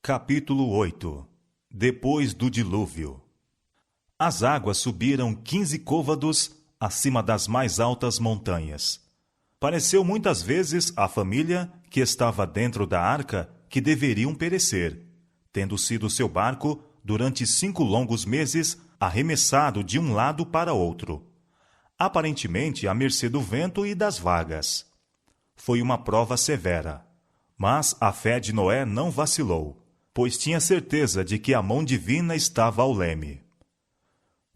Capítulo 8. Depois do dilúvio. As águas subiram 15 côvados acima das mais altas montanhas. Pareceu muitas vezes à família que estava dentro da arca que deveriam perecer, tendo sido seu barco, durante 5 longos meses, arremessado de um lado para outro, aparentemente à mercê do vento e das vagas. Foi uma prova severa, mas a fé de Noé não vacilou, pois tinha certeza de que a mão divina estava ao leme.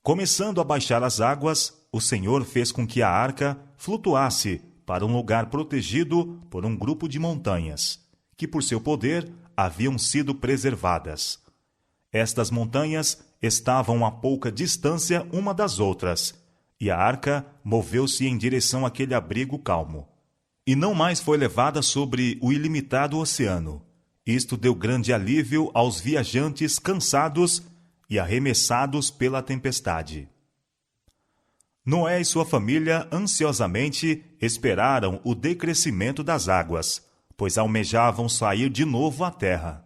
Começando a baixar as águas, o Senhor fez com que a arca flutuasse para um lugar protegido por um grupo de montanhas, que por seu poder haviam sido preservadas. Estas montanhas estavam a pouca distância uma das outras, e a arca moveu-se em direção àquele abrigo calmo. E não mais foi levada sobre o ilimitado oceano. Isto deu grande alívio aos viajantes cansados e arremessados pela tempestade. Noé e sua família ansiosamente esperaram o decrescimento das águas, pois almejavam sair de novo à terra.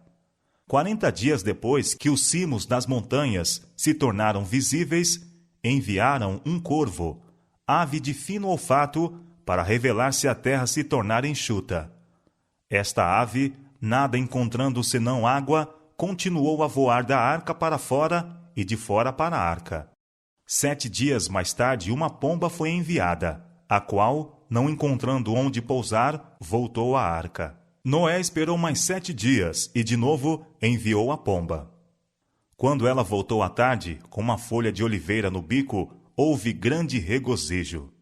40 dias depois que os cimos das montanhas se tornaram visíveis, enviaram um corvo, ave de fino olfato, para revelar se a terra se tornar enxuta. Esta ave, nada encontrando senão água, continuou a voar da arca para fora e de fora para a arca. 7 dias mais tarde, uma pomba foi enviada, a qual, não encontrando onde pousar, voltou à arca. Noé esperou mais 7 dias e, de novo, enviou a pomba. Quando ela voltou à tarde, com uma folha de oliveira no bico, houve grande regozijo.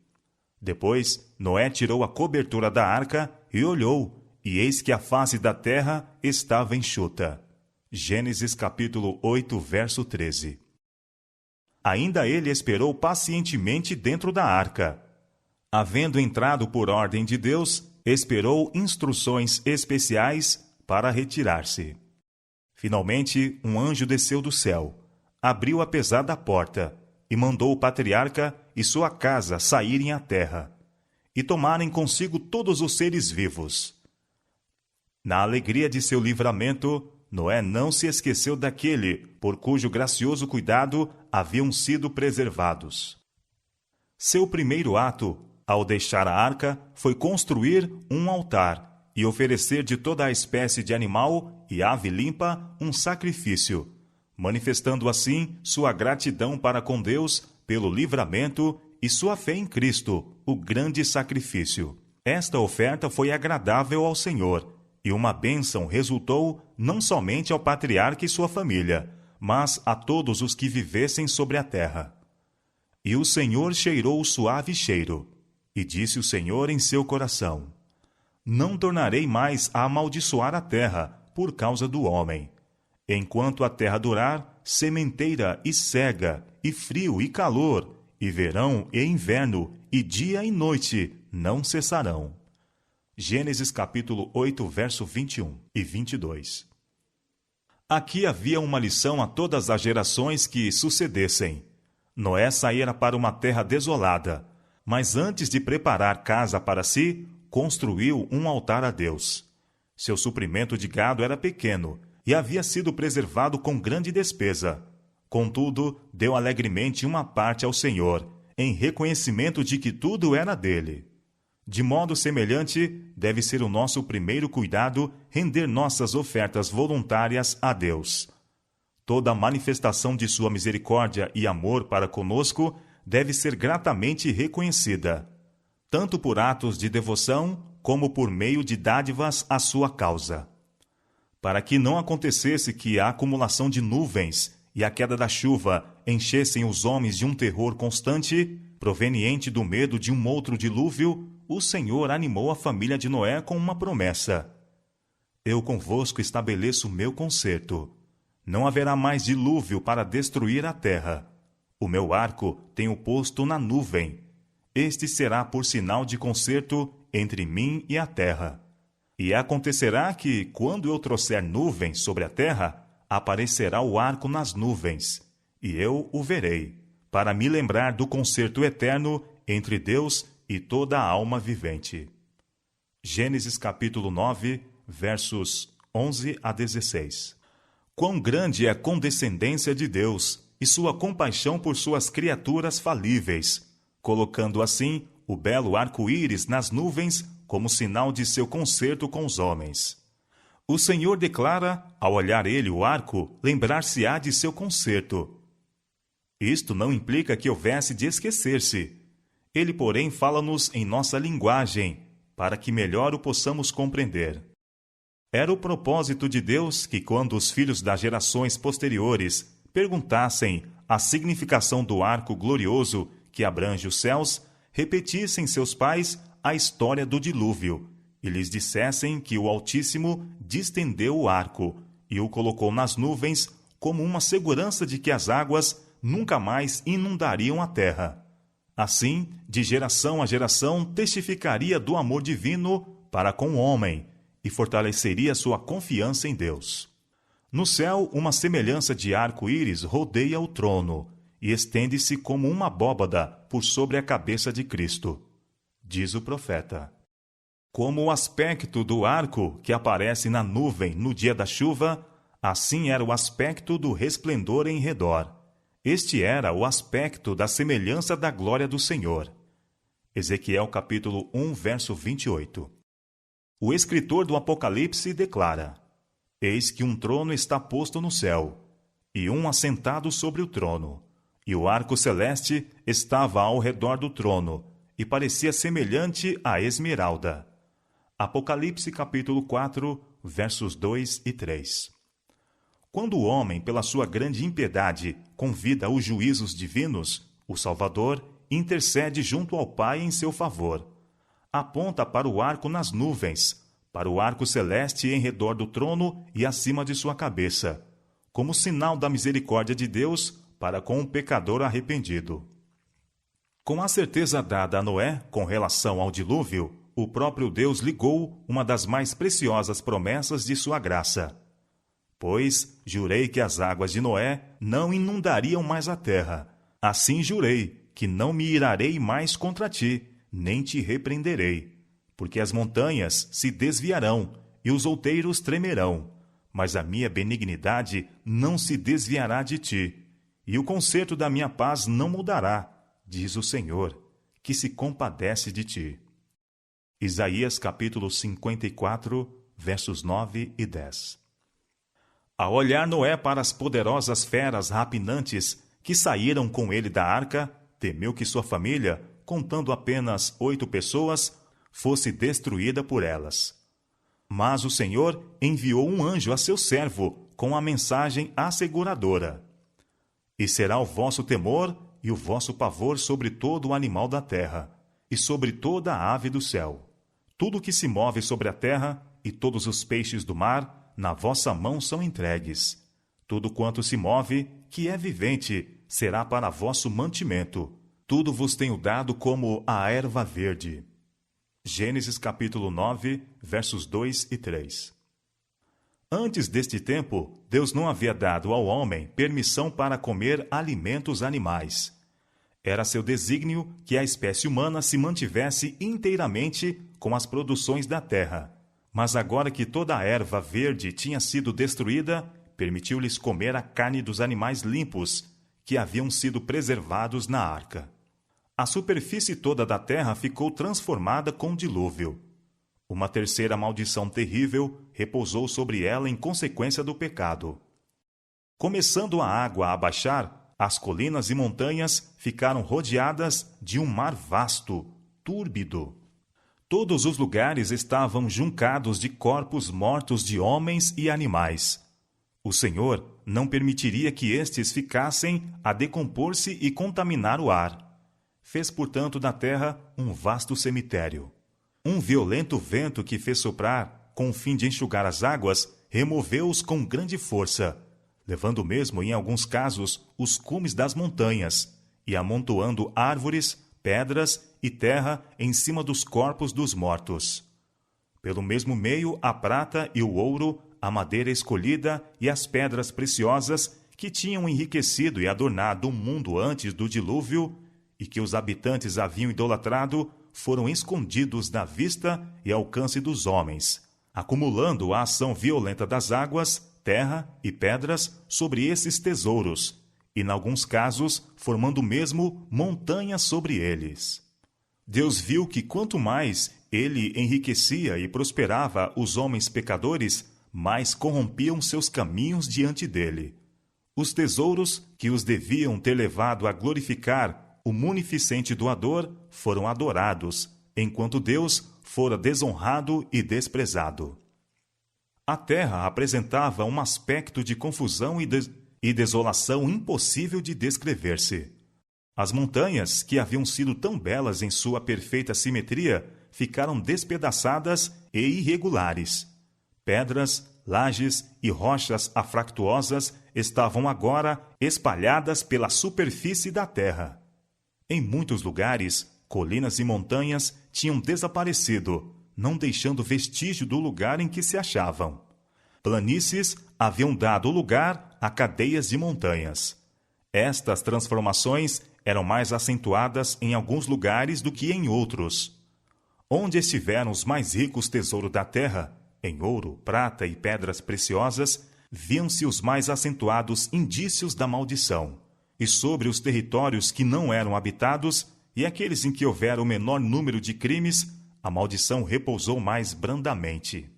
Depois, Noé tirou a cobertura da arca e olhou, e eis que a face da terra estava enxuta. Gênesis capítulo 8, verso 13. Ainda ele esperou pacientemente dentro da arca. Havendo entrado por ordem de Deus, esperou instruções especiais para retirar-se. Finalmente, um anjo desceu do céu, abriu a pesada porta e mandou o patriarca e sua casa saírem à terra e tomarem consigo todos os seres vivos. Na alegria de seu livramento, Noé não se esqueceu daquele por cujo gracioso cuidado haviam sido preservados. Seu primeiro ato, ao deixar a arca, foi construir um altar e oferecer de toda a espécie de animal e ave limpa um sacrifício, manifestando assim sua gratidão para com Deus pelo livramento e sua fé em Cristo, o grande sacrifício. Esta oferta foi agradável ao Senhor, e uma bênção resultou não somente ao patriarca e sua família, mas a todos os que vivessem sobre a terra. E o Senhor cheirou o suave cheiro, e disse o Senhor em seu coração: Não tornarei mais a amaldiçoar a terra por causa do homem. Enquanto a terra durar, sementeira e cega, e frio e calor, e verão e inverno, e dia e noite não cessarão. Gênesis capítulo 8, verso 21 e 22. Aqui havia uma lição a todas as gerações que sucedessem. Noé saíra para uma terra desolada, mas antes de preparar casa para si, construiu um altar a Deus. Seu suprimento de gado era pequeno e havia sido preservado com grande despesa. Contudo, deu alegremente uma parte ao Senhor, em reconhecimento de que tudo era dele. De modo semelhante, deve ser o nosso primeiro cuidado render nossas ofertas voluntárias a Deus. Toda manifestação de sua misericórdia e amor para conosco deve ser gratamente reconhecida, tanto por atos de devoção como por meio de dádivas à sua causa. Para que não acontecesse que a acumulação de nuvens e a queda da chuva enchessem os homens de um terror constante, proveniente do medo de um outro dilúvio, o Senhor animou a família de Noé com uma promessa: Eu convosco estabeleço o meu concerto. Não haverá mais dilúvio para destruir a terra. O meu arco tenho posto na nuvem. Este será por sinal de concerto entre mim e a terra. E acontecerá que, quando eu trouxer nuvens sobre a terra, aparecerá o arco nas nuvens, e eu o verei, para me lembrar do concerto eterno entre Deus e toda a alma vivente. Gênesis capítulo 9, versos 11 a 16. Quão grande é a condescendência de Deus e sua compaixão por suas criaturas falíveis, colocando assim o belo arco-íris nas nuvens como sinal de seu concerto com os homens. O Senhor declara, ao olhar ele o arco, lembrar-se-á de seu concerto. Isto não implica que houvesse de esquecer-se. Ele, porém, fala-nos em nossa linguagem, para que melhor o possamos compreender. Era o propósito de Deus que, quando os filhos das gerações posteriores perguntassem a significação do arco glorioso que abrange os céus, repetissem seus pais a história do dilúvio e lhes dissessem que o Altíssimo distendeu o arco e o colocou nas nuvens como uma segurança de que as águas nunca mais inundariam a terra. Assim, de geração a geração, testificaria do amor divino para com o homem e fortaleceria sua confiança em Deus. No céu, uma semelhança de arco-íris rodeia o trono e estende-se como uma abóbada por sobre a cabeça de Cristo. Diz o profeta. Como o aspecto do arco que aparece na nuvem no dia da chuva, assim era o aspecto do resplendor em redor. Este era o aspecto da semelhança da glória do Senhor. Ezequiel capítulo 1, verso 28. O escritor do Apocalipse declara: Eis que um trono está posto no céu, e um assentado sobre o trono, e o arco celeste estava ao redor do trono, e parecia semelhante à esmeralda. Apocalipse capítulo 4, versos 2 e 3. Quando o homem, pela sua grande impiedade, convida os juízos divinos, o Salvador intercede junto ao Pai em seu favor. Aponta para o arco nas nuvens, para o arco celeste em redor do trono e acima de sua cabeça, como sinal da misericórdia de Deus para com o pecador arrependido. Com a certeza dada a Noé com relação ao dilúvio, o próprio Deus ligou uma das mais preciosas promessas de sua graça. Pois jurei que as águas de Noé não inundariam mais a terra. Assim jurei que não me irarei mais contra ti, nem te repreenderei. Porque as montanhas se desviarão e os outeiros tremerão, mas a minha benignidade não se desviará de ti, e o conserto da minha paz não mudará, diz o Senhor, que se compadece de ti. Isaías capítulo 54, versos 9 e 10. Ao olhar Noé para as poderosas feras rapinantes que saíram com ele da arca, temeu que sua família, contando apenas 8 pessoas, fosse destruída por elas. Mas o Senhor enviou um anjo a seu servo com a mensagem asseguradora: E será o vosso temor e o vosso pavor sobre todo o animal da terra, e sobre toda a ave do céu. Tudo que se move sobre a terra e todos os peixes do mar, na vossa mão são entregues. Tudo quanto se move, que é vivente, será para vosso mantimento. Tudo vos tenho dado como a erva verde. Gênesis capítulo 9, versos 2 e 3. Antes deste tempo, Deus não havia dado ao homem permissão para comer alimentos animais. Era seu desígnio que a espécie humana se mantivesse inteiramente com as produções da terra. Mas agora que toda a erva verde tinha sido destruída, permitiu-lhes comer a carne dos animais limpos, que haviam sido preservados na arca. A superfície toda da terra ficou transformada com o dilúvio. Uma terceira maldição terrível repousou sobre ela em consequência do pecado. Começando a água a baixar, as colinas e montanhas ficaram rodeadas de um mar vasto, túrbido. Todos os lugares estavam juncados de corpos mortos de homens e animais. O Senhor não permitiria que estes ficassem a decompor-se e contaminar o ar. Fez, portanto, da terra um vasto cemitério. Um violento vento que fez soprar, com o fim de enxugar as águas, removeu-os com grande força, levando mesmo, em alguns casos, os cumes das montanhas, e amontoando árvores, pedras e terra em cima dos corpos dos mortos. Pelo mesmo meio, a prata e o ouro, a madeira escolhida e as pedras preciosas que tinham enriquecido e adornado o mundo antes do dilúvio e que os habitantes haviam idolatrado, foram escondidos da vista e alcance dos homens, acumulando a ação violenta das águas, terra e pedras sobre esses tesouros, e, em alguns casos, formando mesmo montanhas sobre eles. Deus viu que quanto mais ele enriquecia e prosperava os homens pecadores, mais corrompiam seus caminhos diante dele. Os tesouros que os deviam ter levado a glorificar o munificente doador foram adorados, enquanto Deus fora desonrado e desprezado. A terra apresentava um aspecto de confusão e desolação impossível de descrever-se. As montanhas, que haviam sido tão belas em sua perfeita simetria, ficaram despedaçadas e irregulares. Pedras, lajes e rochas afractuosas estavam agora espalhadas pela superfície da terra. Em muitos lugares, colinas e montanhas tinham desaparecido, não deixando vestígio do lugar em que se achavam. Planícies haviam dado lugar a cadeias de montanhas. Estas transformações eram mais acentuadas em alguns lugares do que em outros. Onde estiveram os mais ricos tesouros da terra, em ouro, prata e pedras preciosas, viam-se os mais acentuados indícios da maldição. E sobre os territórios que não eram habitados e aqueles em que houvera o menor número de crimes, a maldição repousou mais brandamente.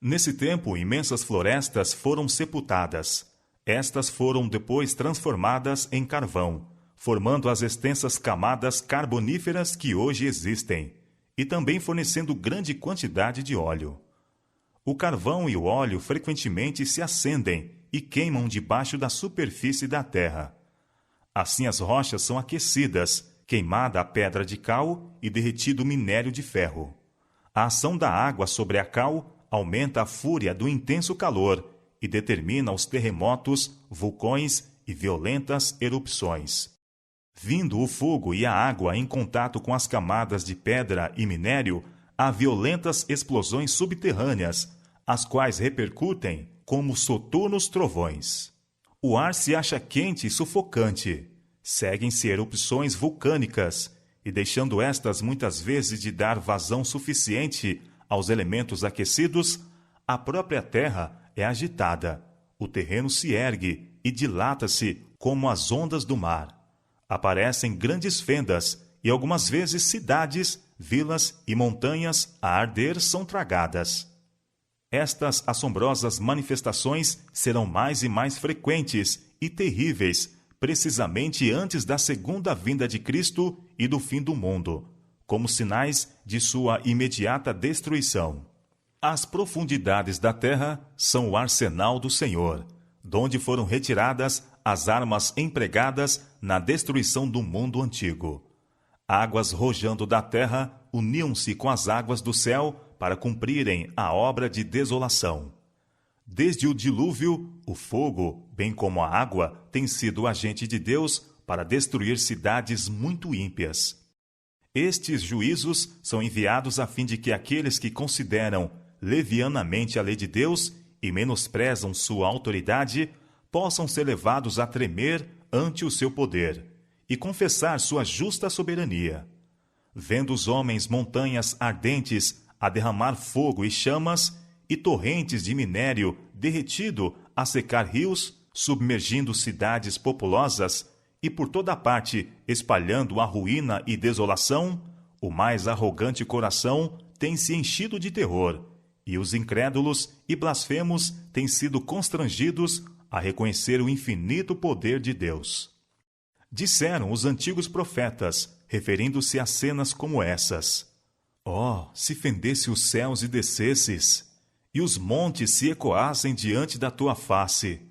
Nesse tempo, imensas florestas foram sepultadas. Estas foram depois transformadas em carvão, formando as extensas camadas carboníferas que hoje existem, e também fornecendo grande quantidade de óleo. O carvão e o óleo frequentemente se acendem e queimam debaixo da superfície da terra. Assim as rochas são aquecidas, queimada a pedra de cal e derretido o minério de ferro. A ação da água sobre a cal aumenta a fúria do intenso calor e determina os terremotos, vulcões e violentas erupções. Vindo o fogo e a água em contato com as camadas de pedra e minério, há violentas explosões subterrâneas, as quais repercutem como soturnos trovões. O ar se acha quente e sufocante. Seguem-se erupções vulcânicas, e deixando estas muitas vezes de dar vazão suficiente aos elementos aquecidos, a própria terra é agitada, o terreno se ergue e dilata-se como as ondas do mar. Aparecem grandes fendas e algumas vezes cidades, vilas e montanhas a arder são tragadas. Estas assombrosas manifestações serão mais e mais frequentes e terríveis, precisamente antes da segunda vinda de Cristo e do fim do mundo, como sinais de sua imediata destruição. As profundidades da terra são o arsenal do Senhor, donde foram retiradas as armas empregadas na destruição do mundo antigo. Águas rojando da terra uniam-se com as águas do céu para cumprirem a obra de desolação. Desde o dilúvio, o fogo, bem como a água, tem sido o agente de Deus para destruir cidades muito ímpias. Estes juízos são enviados a fim de que aqueles que consideram levianamente a lei de Deus e menosprezam sua autoridade possam ser levados a tremer ante o seu poder e confessar sua justa soberania. Vendo os homens montanhas ardentes a derramar fogo e chamas, e torrentes de minério derretido a secar rios, submergindo cidades populosas, e por toda parte espalhando a ruína e desolação, o mais arrogante coração tem se enchido de terror, e os incrédulos e blasfemos têm sido constrangidos a reconhecer o infinito poder de Deus. Disseram os antigos profetas, referindo-se a cenas como essas: Oh, se fendesse os céus e descesses, e os montes se ecoassem diante da tua face,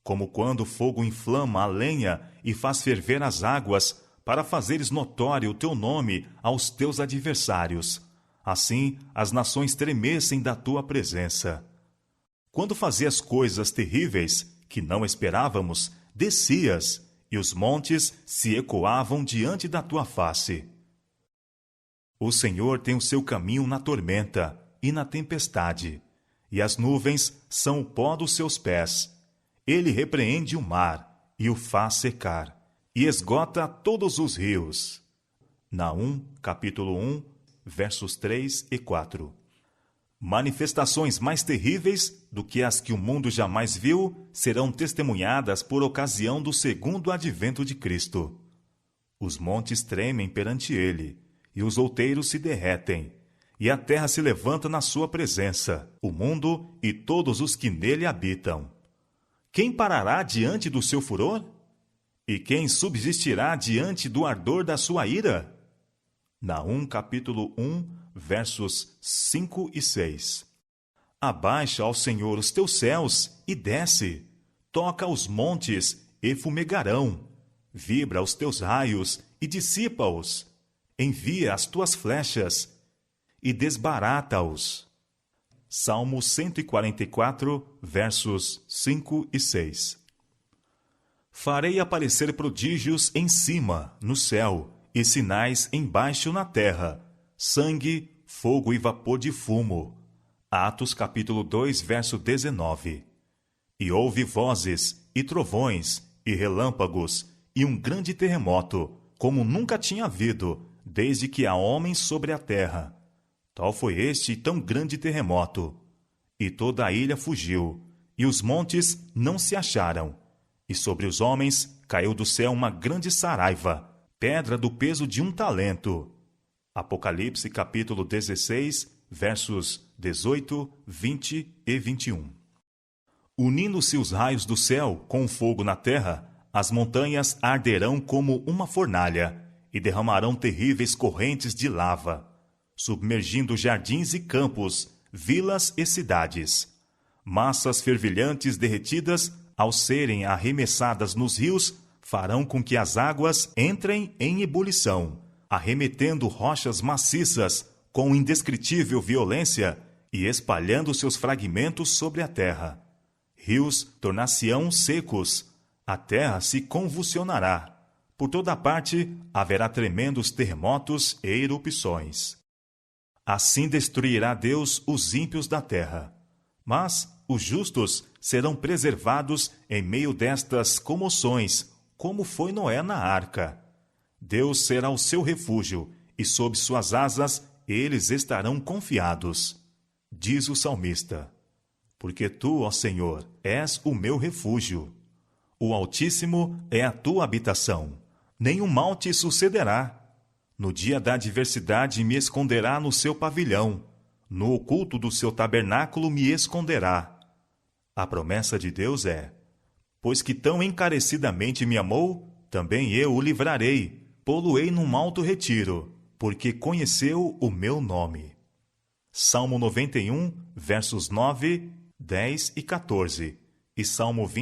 como quando o fogo inflama a lenha e faz ferver as águas, para fazeres notório o teu nome aos teus adversários. Assim, as nações tremessem da tua presença. Quando fazias coisas terríveis, que não esperávamos, descias, e os montes se ecoavam diante da tua face. O Senhor tem o seu caminho na tormenta e na tempestade, e as nuvens são o pó dos seus pés. Ele repreende o mar e o faz secar, e esgota todos os rios. Naum, capítulo 1, versos 3 e 4. Manifestações mais terríveis do que as que o mundo jamais viu serão testemunhadas por ocasião do segundo advento de Cristo. Os montes tremem perante ele, e os outeiros se derretem, e a terra se levanta na sua presença, o mundo e todos os que nele habitam. Quem parará diante do seu furor? E quem subsistirá diante do ardor da sua ira? Naum capítulo 1, versos 5 e 6. Abaixa ao Senhor os teus céus e desce. Toca os montes e fumegarão. Vibra os teus raios e dissipa-os. Envia as tuas flechas e desbarata-os. Salmo 144, versos 5 e 6. Farei aparecer prodígios em cima, no céu, e sinais embaixo na terra, sangue, fogo e vapor de fumo. Atos capítulo 2, verso 19. E houve vozes, e trovões, e relâmpagos, e um grande terremoto, como nunca tinha havido, desde que há homens sobre a terra. Tal foi este tão grande terremoto. E toda a ilha fugiu, e os montes não se acharam. E sobre os homens caiu do céu uma grande saraiva, pedra do peso de 1 talento. Apocalipse capítulo 16, versos 18, 20 e 21. Unindo-se os raios do céu com o fogo na terra, as montanhas arderão como uma fornalha e derramarão terríveis correntes de lava, submergindo jardins e campos, vilas e cidades. Massas fervilhantes derretidas, ao serem arremessadas nos rios, farão com que as águas entrem em ebulição, arremetendo rochas maciças com indescritível violência e espalhando seus fragmentos sobre a terra. Rios tornar-se-ão secos, a terra se convulsionará. Por toda parte haverá tremendos terremotos e erupções. Assim destruirá Deus os ímpios da terra. Mas os justos serão preservados em meio destas comoções, como foi Noé na arca. Deus será o seu refúgio, e sob suas asas eles estarão confiados. Diz o salmista: porque tu, ó Senhor, és o meu refúgio. O Altíssimo é a tua habitação. Nenhum mal te sucederá. No dia da adversidade me esconderá no seu pavilhão. No oculto do seu tabernáculo me esconderá. A promessa de Deus é: pois que tão encarecidamente me amou, também eu o livrarei, pô-lo-ei num alto retiro, porque conheceu o meu nome. Salmo 91, versos 9, 10 e 14, e Salmo 20,